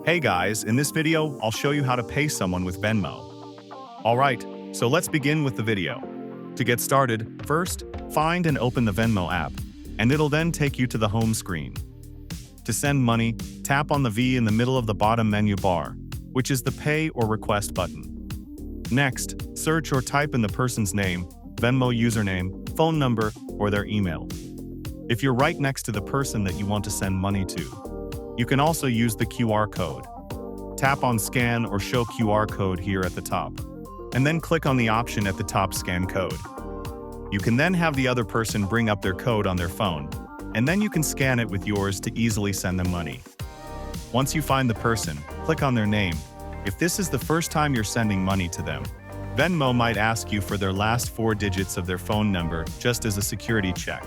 Hey guys, in this video, I'll show you how to pay someone with Venmo. Alright, so let's begin with the video. To get started, first, find and open the Venmo app, and it'll then take you to the home screen. To send money, tap on the V in the middle of the bottom menu bar, which is the Pay or Request button. Next, search or type in the person's name, Venmo username, phone number, or their email. If you're right next to the person that you want to send money to, you can also use the QR code. Tap on Scan or Show QR code here at the top, and then click on the option at the top Scan Code. You can then have the other person bring up their code on their phone, and then you can scan it with yours to easily send them money. Once you find the person, click on their name. If this is the first time you're sending money to them, Venmo might ask you for their last 4 digits of their phone number just as a security check.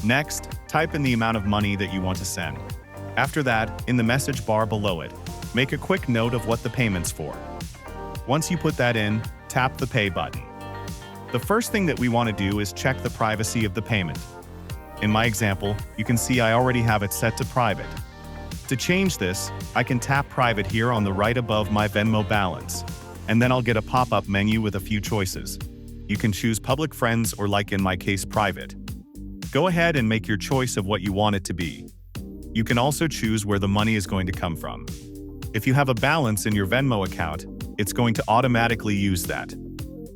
Next, type in the amount of money that you want to send. After that, in the message bar below it, make a quick note of what the payment's for. Once you put that in, tap the Pay button. The first thing that we want to do is check the privacy of the payment. In my example, you can see I already have it set to private. To change this, I can tap Private here on the right above my Venmo balance, and then I'll get a pop-up menu with a few choices. You can choose Public Friends or, like in my case, Private. Go ahead and make your choice of what you want it to be. You can also choose where the money is going to come from. If you have a balance in your Venmo account, it's going to automatically use that.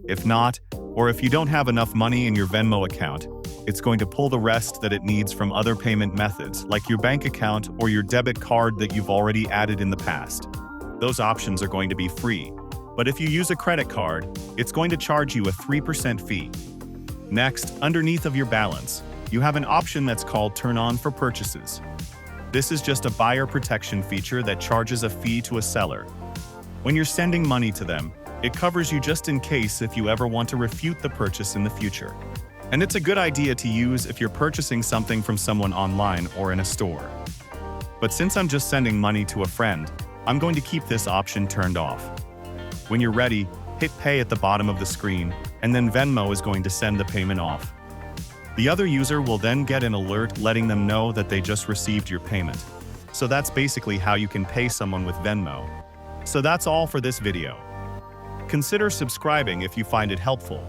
If not, or if you don't have enough money in your Venmo account, it's going to pull the rest that it needs from other payment methods like your bank account or your debit card that you've already added in the past. Those options are going to be free, but if you use a credit card, it's going to charge you a 3% fee. Next, underneath of your balance, you have an option that's called Turn On for Purchases. This is just a buyer protection feature that charges a fee to a seller. When you're sending money to them, it covers you just in case if you ever want to refute the purchase in the future. And it's a good idea to use if you're purchasing something from someone online or in a store. But since I'm just sending money to a friend, I'm going to keep this option turned off. When you're ready, hit Pay at the bottom of the screen, and then Venmo is going to send the payment off. The other user will then get an alert letting them know that they just received your payment. So that's basically how you can pay someone with Venmo. So that's all for this video. Consider subscribing if you find it helpful,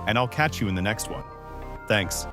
and I'll catch you in the next one. Thanks.